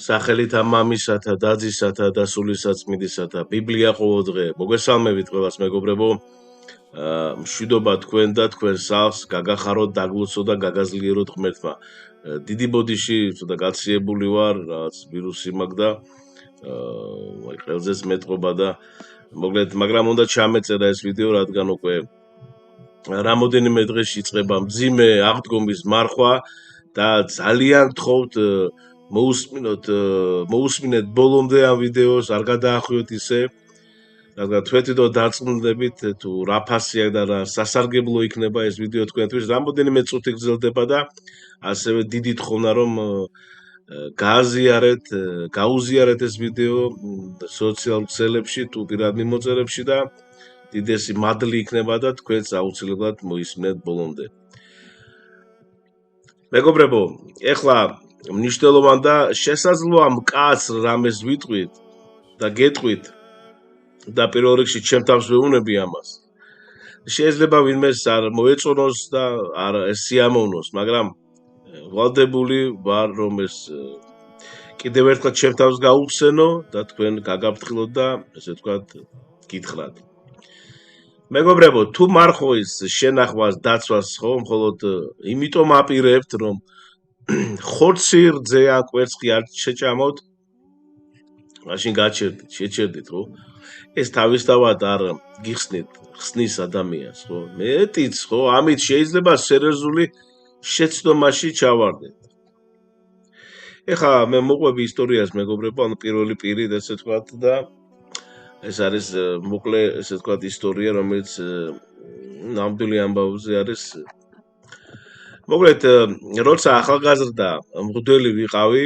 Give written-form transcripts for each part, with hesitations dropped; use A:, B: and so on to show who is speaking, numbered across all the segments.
A: სახელით ამ მამისათა, დაძისათა და სულისაწმინდისათა, ბიბლია ყოველდღე. მოგესალმებით ყველას მეგობრებო. მშვიდობა თქვენ და თქვენ სახლს, გაგახაროთ, დაგლოცო და გაგაზლიეროთ ღმერთმა. დიდი ბოდიში, ცოტა გაციებული ვარ, რაღაც ვირუსი მაქვს და ყველზეც მეტყობა და მოკლედ, მაგრამ უნდა ჩამეწერა ეს ვიდეო, რადგან უკვე რამოდენიმე დღეში იწყება მძიმე აღდგომის მარხვა და ძალიან გთხოვთ მოусმინეთ ბოლომდე ამ ვიდეოს, არ გადაახვიოთ ისე, რადგან თვითონ დარწმუნდებით თუ რა ფასია და რა სასარგებლო იქნება ეს ვიდეო თქვენთვის, რამოდენიმე წუთი გრძელდება და ასევე დიდი თხოვნა რომ გაუზიარეთ ეს ვიდეო სოციალურ ქსელებში თუ პირად მიმოწერებში და დიდესი მადლი იქნება და თქვენც აუცილებლად მოისმინეთ ბოლომდე. მეგობრებო, ეხლა მნიშვნელოვან და შესაძლოა მკაცრ რამეს ვიტყვით და გეტყვით და პირველ რიგში ჩემ თავს ვეუბნები ამას. შეიძლება ვინმეს არ მოეწონოს და არ სიამოვნოს, მაგრამ ვალდებული ვარ რომ ეს კიდევ ერთხელ ჩემ თავს გაუხსენო და თქვენ გაგაფრთხილოთ და ესე ვთქვათ გითხრათ. მეგობრებო, თუ მარხვის შენახვას დაცვას ხო, მხოლოდ იმიტომ აპირებთ რომ ხორცი რძე ან კვერცხი არ შეჭამოთ, მაშინ შეჩერდით, ხო? ეს თავისთავად არ გიხსნით, ხსნის ადამიანს, ხო? მეტიც, ხო? ამით შეიძლება სერიოზული შეცდომაში ჩავარდეთ. ეხლა მე მოყვები ისტორიას, მეგობრებო, ანუ პირველი პირი, ესე ვთქვათ და ეს არის მოკლე, ესე ვთქვათ, ისტორია, რომელიც ნამდვილი ამბავზე არის. მოკლედ, როცა ახალგაზრდა მღვდელი ვიყავი,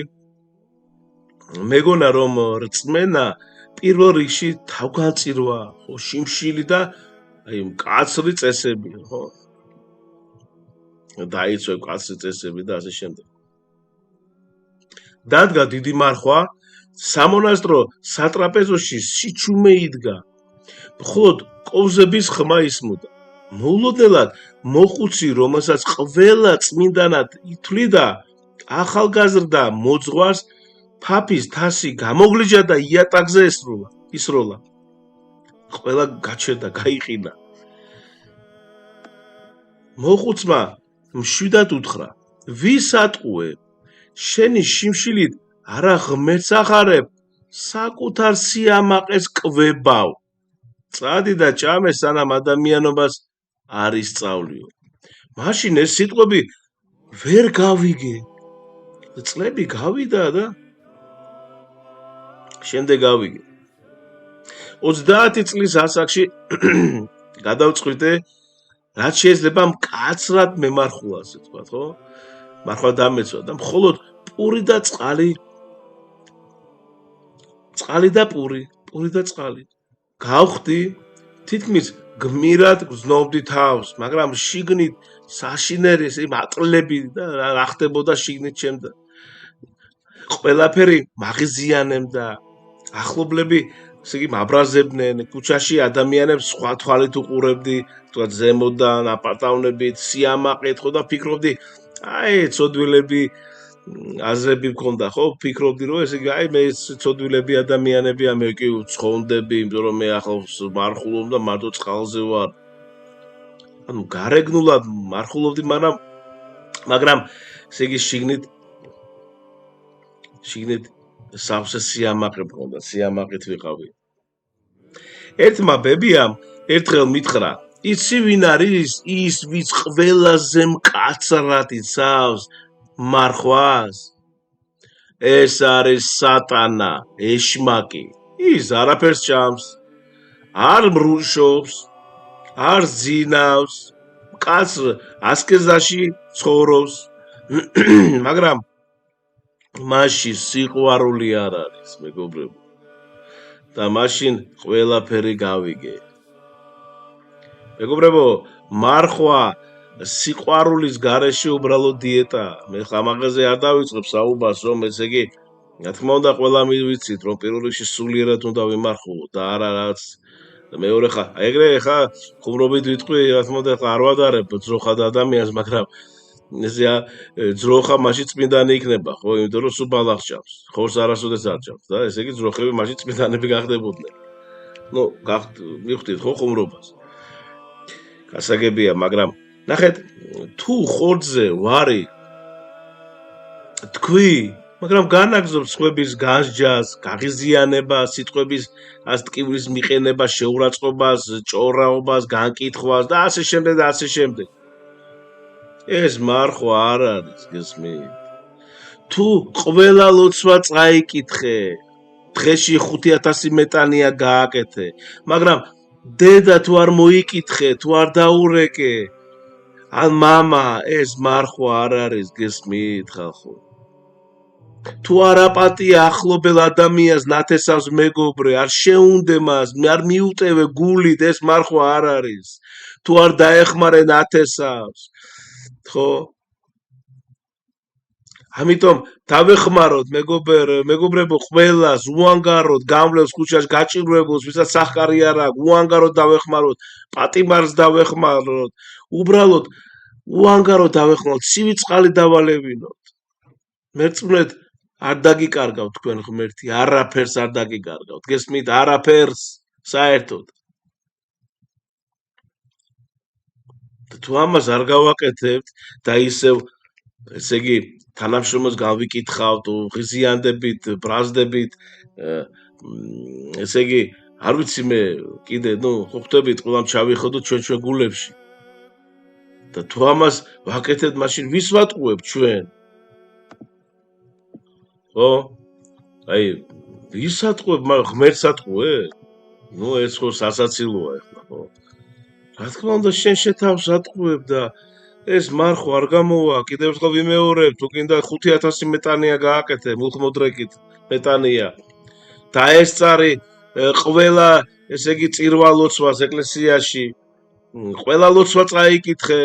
A: მეგონა რომ რწმენა პირველ რიგში თავგანწირვა, ხო, შიმშილი და აი მკაცრი წესები, ხო? დაიცვე მკაცრი წესები და ასე შემდეგ. დადგა დიდი მარხვა, სამონასტრო სატრაპეზოში სიჩუმე იდგა. მხოლოდ კოვზების ხმა ისმოდა. მოულოდნელად მოხუცი, რომელსაც ყველა წმინდანად ითვლიდა, ახალგაზრდა მოძღვარს ფაფის თასი გამოგლიჯა და იატაკზე ისროლა. ყველა გაჩერდა, გაიყინა. მოხუცმა მშვიდად უთხრა: ვის ატყუებ? შენი შიმშილით არა ღმერთს ახარებ, საკუთარ სიამაყეს კვებავ. წადი და ჭამე, სანამ ადამიანობას არ ისწავლიო. მაშინ ეს სიტყვები ვერ გავიგე. წლები გავიდა და შემდეგ გავიგე. 30 წლის ასაკში გადავწყვიტე, რაც შეიძლება მკაცრად მემარხულა, ასე ვთქვათ, ხო? მარხვა დამეცვა და მხოლოდ პური და წყალი და პური და წყალი. გავხდი, თითქმის გმირად გრძნობდი თავს, მაგრამ შიგნით საშინელი ეს მატლები და რა ხდებოდა შიგნით ჩემთან. ყველაფერი მაღიზიანებდა, ახლობლები, ესე იგი, მაბრაზებდნენ, ქუჩაში ადამიანებს სხვა თვალით უყურებდი, თქვათ ზემოდან, აპარტავნებით, სიამაყეთ, ხო და ფიქრობდი, აი, ცოდვილები აზრები მქონდა, ხო? ფიქრობდი, რომ ესე იგი, აი, მე ცოდვილები ადამიანებია, მე კი ცხონდები, იმიტომ რომ მე ახლა მარხულობ და მარტო წყალზე ვარ. ანუ გარეგნულად მარხულობდი, მაგრამ ესე იგი, შიგნით სავსე სიამაყე მქონდა, სიამაყით ვიყავი. ერთმა ბებიამ ერთხელ მითხრა: იცი ვინ არის ის, ვინც ყველაზე მკაცრად იცავს მარხვას? ეს არის სატანა, ეშმაკი. ის არაფერს ჭამს, არ მრუშობს, არ ძინავს, მკაცრ ასკეზაში ცხოვრობს, მაგრამ მაშინ სიყვარული არ არის, მეგობრებო. და მაშინ ყველაფერი გავიგე. მეგობრებო, მარხვა სიყვარულის გარეშე უბრალოდ დიეტაა. მე ხა მაგაზე არ დავიწყებ საუბარს, რომ ესე იგი, რა თქმა უნდა, ყველა მივიცით, რომ პირველ რიგში სულიერად უნდა ვიმარხულოთ და არა რაღაც მეორე ხა ეგრე ხა ხუმრობით ვიტყვი, რა თქმა უნდა, არ ვადარებ ძროხად ადამიანს, მაგრამ ესეა ძროხა მაშინ წმინდანი იქნება, ხო, იმიტომ რომ სულ ბალახს ჭამს. ხორს არასოდეს არ ჭამს და ესე იგი ძროხები მაშინ წმინდანები გახდებოდნენ. ნუ, მივხვდით ხო ხუმრობას. გასაგებია, მაგრამ ნახეთ, თუ ხორცზე ვარი თქვი, მაგრამ განაგზობს სხვების განსჯას, გაღიზიანებას, სიტყვების ასტკივრის მიყენებას, შეურაცხყოფას, ჭორაობას, განკითხვას და ასე შემდეგ და ასე შემდეგ. ეს მარხვა არ არის, გესმით? თუ ყველა ლოცვა წაიკითხე, დღეში 5000 მეტანია გააკეთე, მაგრამ დედა თუ არ მოიკითხე, თუ არ დაურეკე, ან მამა, ეს მარხვა არ არის, გესმით, ხალხო? თუ არ აპატია ახლობელ ადამიანს ნათესავს მეგობრე, არ შეუნდე მას, არ მიუტევე გულით, ეს მარხვა არ არის. თუ არ დაეხმარე ნათესავს, ხო? ამიტომ დავეხმაროთ მეგობრებო ყველას უანგაროდ გამლებს ქუჩაში გაჭირვებულს, ვისაც სახკარი არ აქვს, უანგაროდ დავეხმაროთ, პატიმარს დავეხმაროთ, უბრალოდ უანგაროდ დავეხმაროთ, ცივი წყალი დავალევინოთ. მერწმუნედ არ დაგიკარგავთ თქვენ ღმერთი, არაფერს არ დაგიკარგავთ. გესმით, არაფერს საერთოდ. თუ ამას არ გავაკეთებთ და ისევ ესე იგი თანამშრომლებს გავიკითხავთ, ღიზიანდებით, ბრაზდებით, ესე იგი არ ვიცი მე კიდე, ნუ ხო ხვდებით ყველამ ჩავიხოდოთ ჩვენ გულებში. და თუ ამას ვაკეთებთ, მაშინ ვის ვატყუებთ ჩვენ? ხო? აი, ვის ატყუებ, მაგრამ ღმერთს ატყუებ? ნუ ეს ხო სასაცილოა ახლა, ხო? რა თქმა უნდა, შენ შეთავს ატყუებ და ეს მარხვა არ გამოვა, კიდევ ერთხელ ვიმეორებ, თუ კიდე 5000 მეტანია გააკეთე, მულხმოდრეკით მეტანია. დაესწარი ყველა, ესე იგი წირვა ლოცვას ეკლესიაში, ყველა ლოცვა წაიკითხე,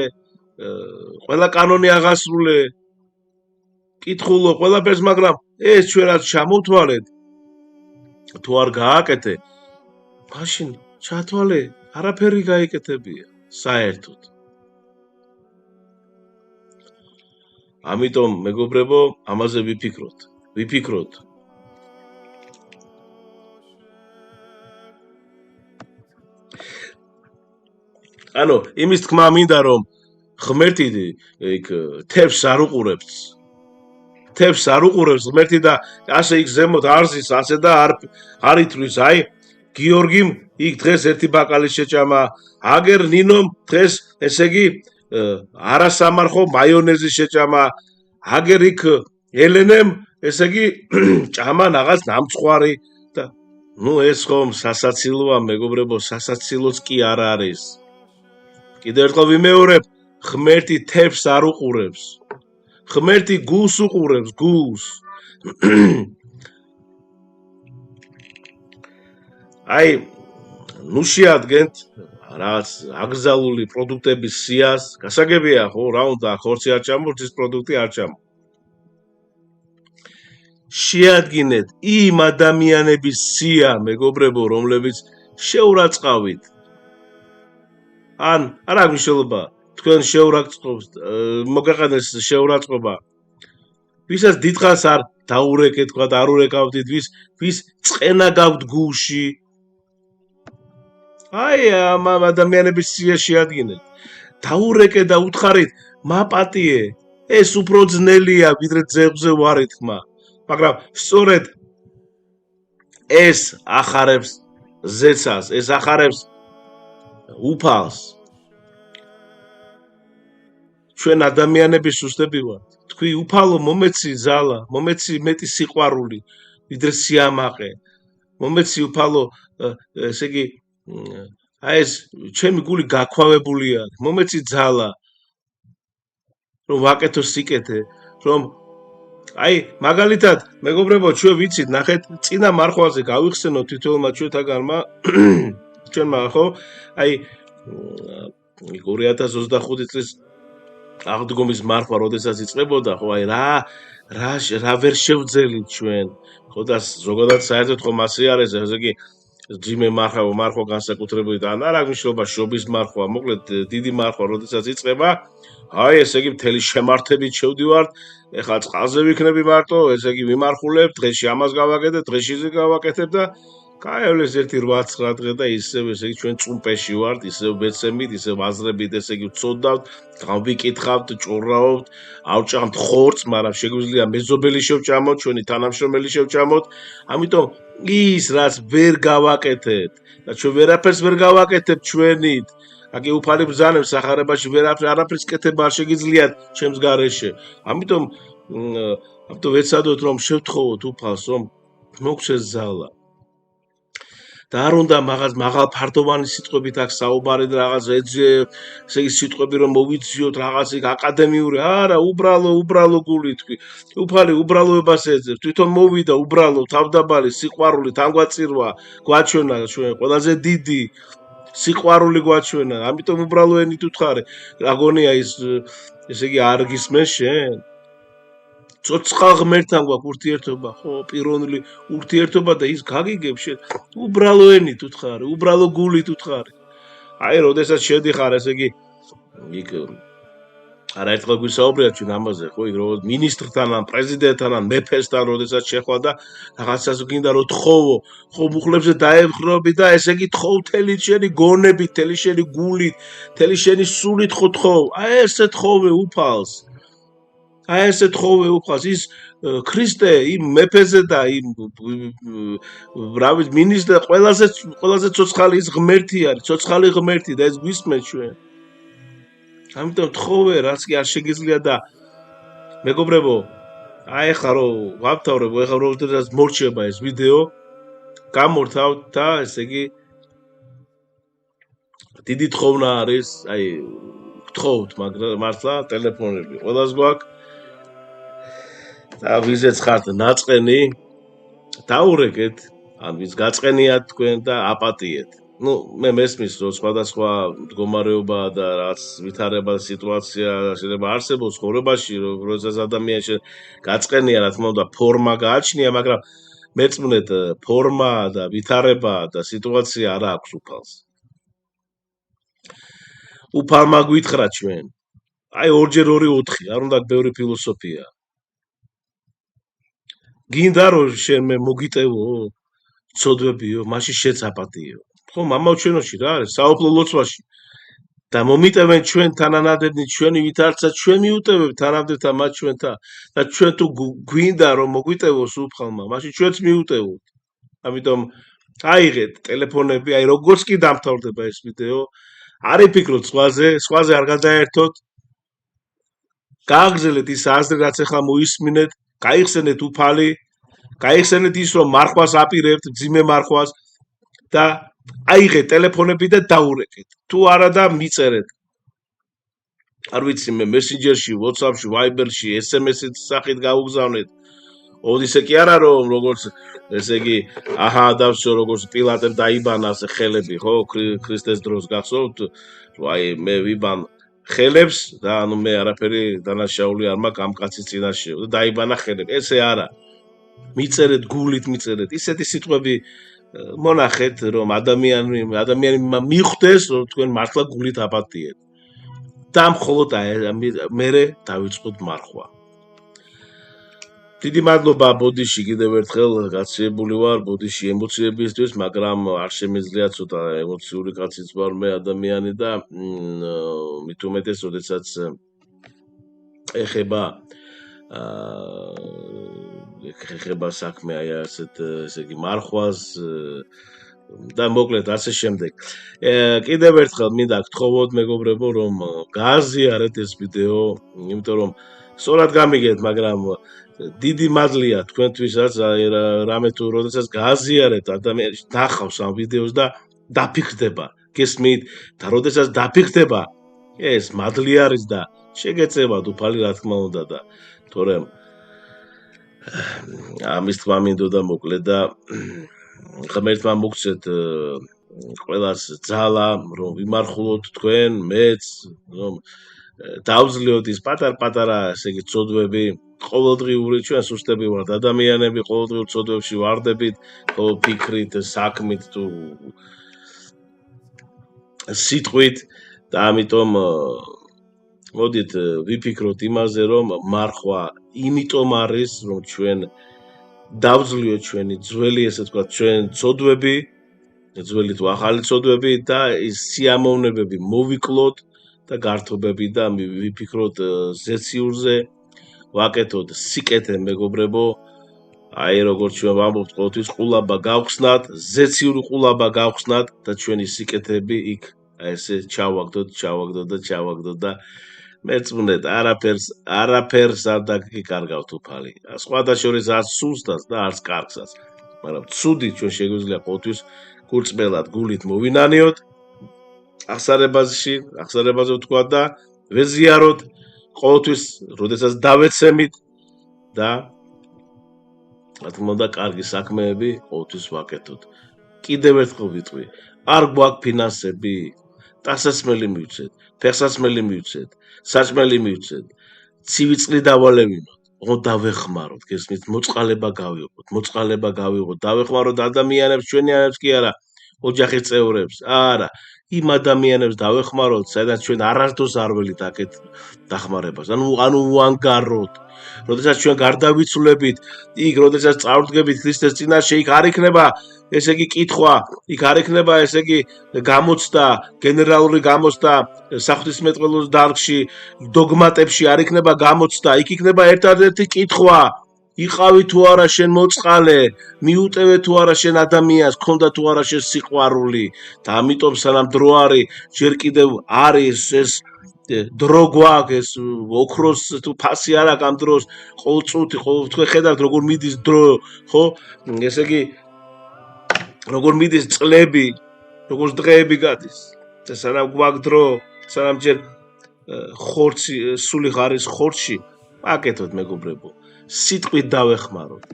A: ყველა კანონი აღასრულე, კითხულო ყველაფერს, მაგრამ ეს ჩვენ რაც ჩამოვთვალეთ, თუ არ გააკეთე, მაშინ ჩათვალე, არაფერი გაიკეთებია, საერთოდ. ამიტომ მეგობრებო, ამაზე ვიფიქროთ. ანუ, იმის თქმა მინდა, რომ ღმერთი იქ თებს არ უყურებს. თებს არ უყურებს ღმერთი და ასე იქ ზემოთ არზის, ასე და არ ითვლის, აი, გიორგიმ იქ დღეს ერთი ბაკალი შეჭამა, აგერ ნინომ დღეს, ესე იგი, არასამარხო მაიონეზი შეჭამა, აგერ იქ ელენემ, ესე იგი, ჭამა რაღაც ნამცხვარი და ნუ ეს ხომ სასაცილოა, მეგობრებო, სასაცილოც კი არ არის. კიდევ ერთხელ ვიმეორებ, ღმერთი თებს არ უყურებს. ღმერთი გულს უყურებს, გულს. აი, ნუ შეადგენთ რაც აგზალული პროდუქტების სიას, გასაგებია ხო, რა უნდა, ხორცი არ ჭამო, ღვთის პროდუქტი არ ჭამო. შეადგინეთ იმ ადამიანების სია, მეგობრებო, რომლებიც შეურაცხავით. ან არ აქვს მნიშვნელობა, თქვენ შეურაცხყოფთ, მოგაყენეს შეურაცხყოფა. ვისაც დიდხანს არ დაურეკეთ, თქვა არ ურეკავდით, ვის წყენა გაქვთ გულში. აი, ამ ადამიანების სია შეადგინეთ. დაურეკე და უთხარით, მაპატიე, ეს უფრო ძნელია, ვიდრე ძეღზე ვარით ხმა. მაგრამ სწორედ ეს ახარებს ზეცას, ეს ახარებს უფალს. ჩვენ ადამიანები სუსტები ვართ. თქვი უფალო მომეცი ზალა, მომეცი მეტი სიყვარული, ვიდრე სიამაყე. მომეცი უფალო, ესე იგი, აი ეს ჩემი გული გაქვავებული არის. მომეცი ზალა, რომ ვაკეთო სიკეთე, რომ აი, მაგალითად, მეგობრებო, ჩვენ ვიცით, ნახეთ, წინა მარხვაზე გავიხსენოთ თითოეულმა ჩვენთაგანმა, ჩვენმა ხო, აი 2025 წლის აღდგომის მარხვა, როდესაც იწყებოდა, ხო, აი რა ვერ შევძელით ჩვენ, ხო და ზოგადად საერთოდ ხომ ასე არის, ესე იგი ძიმე მარხვა განსაკუთრებით ან არა მნიშვნელობა შობის მარხვა, მოკლედ დიდი მარხვა, როდესაც იწყება, აი ესე იგი მთელი შემართებით შევდივართ, ეხლა წყალზე ვიქნები მარტო, ესე იგი ვიმარხულებ, დღეში ამას გავაკეთებ, დღეში ისე გავაკეთებ და გაევლეს ერთი 8-9 დღე და ისევ ესე იგი ჩვენ წუმპეში ვართ, ისევ ბეცემით, ისევ აზრებით ესე იგი ვწოდავთ, გავიკითხავთ, ჭურაობთ, ავჭამთ ხორცს, მაგრამ შეგვიძლია მეზობელი შევჭამოთ, ჩვენი თანამშრომელი შევჭამოთ, ამიტომ ის რაც ვერ გავაკეთებთ და ჩვენ ვერაფერს ვერ გავაკეთებთ ჩვენით, აკი უფალი ბრძანებს სახარებაში არაფერს კეთება არ შეგიძლიათ ჩემს გარეშე. ამიტომ ვეცადოთ რომ შევთხოვოთ უფალს რომ მოგცეს ზალა. და არ უნდა მაღალ ფარდოვანი სიტყვებით აქ საუბარი და რაღაც ესე იგი სიტყვები რომ მოვიძიოთ რაღაც იქ აკადემიური არა უბრალო გული თქვი უფალი უბრალოებას ეძებს თვითონ მოვიდა უბრალო თავდაბალი სიყვარული თანგვაწირვა გვაჩვენა ჩვენ ყველაზე დიდი სიყვარული გვაჩვენა ამიტომ უბრალო ენით უთხარე აგონია ის ესე იგი არ გისმენს შენ ცოცხალ ღმერთთან გვაქვს ურთიერთობა, ხო, პიროვნული ურთიერთობა და ის გაგიგებ შენ უბრალო ენით უთხარი, უბრალო გულით უთხარი. აი, როდესაც შედიხარ, ესე იგი იქ არაერთხელ გვისაუბრია ჩვენ ამაზე, ხო, იქ როგორც მინისტრთან, ან პრეზიდენტთან, ან მეფესთან, როდესაც შეხვა და რაღაცას გინდა რომ თხოვო, ხო, მუხლებზე დაემხრობი და ესე იგი თხოვ თელი შენი გონებით, თელი შენი გულით, თელი შენი სულით ხო თხოვ. აი, ესე თხოვე უფალს. აი ესე თხოვე უფალს ის ქრისტე იმ მეფეზე და იმ რავი მინისტრ ყველაზე ცოცხალი ის ღმერთი არის ცოცხალი ღმერთი და ეს გვისმენს ჩვენ ამიტომ თხოვე რაც კი არ შეგიძლია და მეგობრებო აი ხა რომ ვავთავრებ ეხლა როდესაც მორჩება ეს ვიდეო გამორთავთ და ესე იგი დიდი თხოვნა არის აი გთხოვთ მაგრამ მართლა ტელეფონები ყველას გვაქვს და ვიზეც ხართ ნაწყენი დაურეკეთ ან ვის გაწყენიათ თქვენ და აპატიეთ ну მე მესმის რომ სხვადასხვა მდგომარეობა და რაც ვითარება სიტუაცია შეიძლება არსებობს ხორებაში როდესაც ადამიანს გაწყენია რა თქმა უნდა ფორმა გააჩნია მაგრამ მეწმუნეთ ფორმა და ვითარება და სიტუაცია არ აქვს უფალს უფალმა გვითხრა ჩვენ აი 2-ჯერ 2 4 არ უნდა ბევრი ფილოსოფია გინდა რომ შენ მე მოგიტევო ცოდვებიო მაშინ შეც აპატიო ხო მამაჩვენოში რა არის საოფლო ლოცვაში და მომიტევენ ჩვენ თანანადებნი ჩვენი ვითარცა ჩვენ მიუტევებთ თანამდებთან მათ ჩვენთან და ჩვენ თუ გვინდა რომ მოგვიტევოს უფალმა მაშინ ჩვენც მიუტევოთ ამიტომ აიღეთ ტელეფონები აი როგორც კი დამთავრდება ეს ვიდეო არ იფიქროთ სხვაზე არ გადაერთოთ გააგრძელეთ ის აზრი რაც ახლა მოისმინეთ გაიხსენეთ უფალი გაიხსენეთ ის რომ მარხვას აპირებთ ძიმე მარხვას და აიღეთ ტელეფონები და დაურეკეთ თუ არა და მიწერეთ არ ვიცი მე მესენჯერში WhatsApp-ში Viber-ში SMS-ით სახით გაუგზავნეთ ოდისე კი არა რომ როგორც ესე იგი აჰა დავსო როგორც პილატემ დაიბანა ასე ხელები ხო ქრისტეს დროს გახსოვთ რომ აი მე ვიბან ხელებს და ანუ მე არაფერი დანაშაული არ მაქვს ამ კაცის წინაშე და დაიბანა ხელები ესე არა მიწერეთ გულით მიწერეთ ისეთი სიტყვები მონახეთ რომ ადამიანი მიხვდეს რომ თქვენ მართლა გულით აპატიეთ და მხოლოდ მე დავიწყოთ მარხვა დიდი მადლობა ბოდიში კიდევ ერთხელ გაცილებული ვარ ბოდიში ემოციებისთვის მაგრამ არ შემიძლია ცოტა ემოციური კაციც ვარ მე ადამიანი და მით უმეტეს როდესაც ეხება საქმე აი ასეთ ესე იგი მარხვას და მოკლედ ასე შემდეგ. კიდევ ერთხელ მინდა გთხოვოთ მეგობრებო რომ გააზიარეთ ეს ვიდეო, იმიტომ რომ სწორად გამიგეთ, მაგრამ დიდი მადლია თქვენთვისაც რამე თუ როდესაც გააზიარეთ ადამიანს ნახავს ამ ვიდეოს და დაფიქრდება. გესმით და როდესაც დაფიქრდება ეს მადლი არის და შეგეწევათ უფალი რა თქმა უნდა და თორემ ამის თქმა მინდოდა მოკლედ და ღმერთმა მოგცეთ ყველას ძალა რომ ვიმარხულოთ თქვენ მეც რომ დავძლიოთ ის პატარ-პატარა, ესე იგი, ცოდვები, ყოველდღიური ჩვენ სუსტები ვართ ადამიანები, ყოველდღიურ ცოდვებში ვარდებით, ხო, ფიქრით, საქმით თუ სიტყვით და ამიტომ მოდით ვიფიქროთ იმაზე, რომ მარხვა იმიტომ არის, რომ ჩვენ დავძლიოთ ჩვენი ძველი, ესე ვთქვათ, ჩვენ ცოდვები, ძველი თუ ახალი ცოდვები და ის სიამოვნებები მოვიკლოთ და გართობები და ვიფიქროთ ზეციურზე, ვაკეთოთ სიკეთე მეგობრებო, აი როგორც ჩვენ ვამბობთ ყოველთვის ყულაბა გავხსნათ, ზეციური ყულაბა გავხსნათ და ჩვენი სიკეთეები იქ ესე ჩავაგდოთ და მერწმუნეთ, არაფერს არ დაგიკარგავთ უფალი. სხვათა შორის არც სულსაც და არც კარგსაც, მაგრამ ცუდი ჩვენ შეგვიძლია ყოველთვის გულწრფელად გულით მოვინანიოთ, ახსარებაზე ვთქვა და ვეზიაროთ ყოველთვის, როდესაც დავეცემით და რა თქმა უნდა, კარგი საქმეები ყოველთვის ვაკეთოთ. კიდევ ერთხელ ვიტყვი, არ გვაქვს ფინანსები, ტანსაცმელი მივცეთ, ფეხსაცმელი მივცეთ, საჭმელი მივცეთ, ცივი წყლი დავალევინოთ, ოღონდ დავეხმაროთ, გესმით, მოწყალება გავიღოთ, დავეხმაროთ ადამიანებს, ჩვენიანებს კი არა, ოჯახის წევრებს, არა, იმ ადამიანებს დავეხმაროთ, სადაც ჩვენ არასდროს არ ველით აქეთ დახმარებას, ანუ ვანგაროთ. როდესაც ჩვენ გარდავიცვლებით, იქ როდესაც წარვდგებით ქრისტეს წინაშე, იქ არ იქნება, ესე იგი, კითხვა, იქ არ იქნება, ესე იგი, გამოცდა, გენერალური გამოცდა საღვთისმეტყველოს დარგში, დოგმატებში არ იქნება გამოცდა, იქ იქნება ერთადერთი კითხვა, იყავი თუ არა შენ მოწყალე, მიუტევე თუ არა შენ ადამიანს, ქონდა თუ არა შენ სიყვარული და ამიტომ სანამ დრო არის, ჯერ კიდევ არის ეს დრო გვაქვს, ეს ოქროს თუ ფასი არ აქვს ამ დროს, ყოველწუთი, თქვენ ხედავთ როგორ მიდის დრო, ხო? ესე იგი, როგორ მიდის წლები, როგორც დღეები გადის. და სანამ გვაქვს დრო, სანამ ჯერ ხორცი, სული ხარის ხორცში, აკეთოთ მეგობრებო. სიტყვით დავეხმაროთ.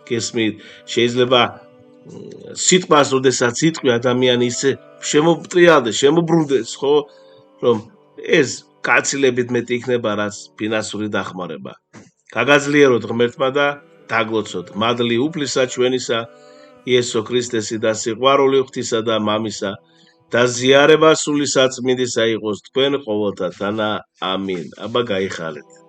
A: გესმით, შეიძლება სიტყვას, როდესაც იტყვი ადამიანი ისე შემობრუნდეს, ხო? რომ ეს გაცილებით მეტი იქნება, რაც ფინანსური დახმარება. გაგაძლიეროთ ღმერთმა და დაგლოცოთ. მადლი უფლისა ჩვენისა, იესო ქრისტესი და სიყვარული ღვთისა და მამისა და ზიარება სული საწმინდისა იყოს თქვენ ყოველთა თანა. ამინ. აბა გაიხალეთ.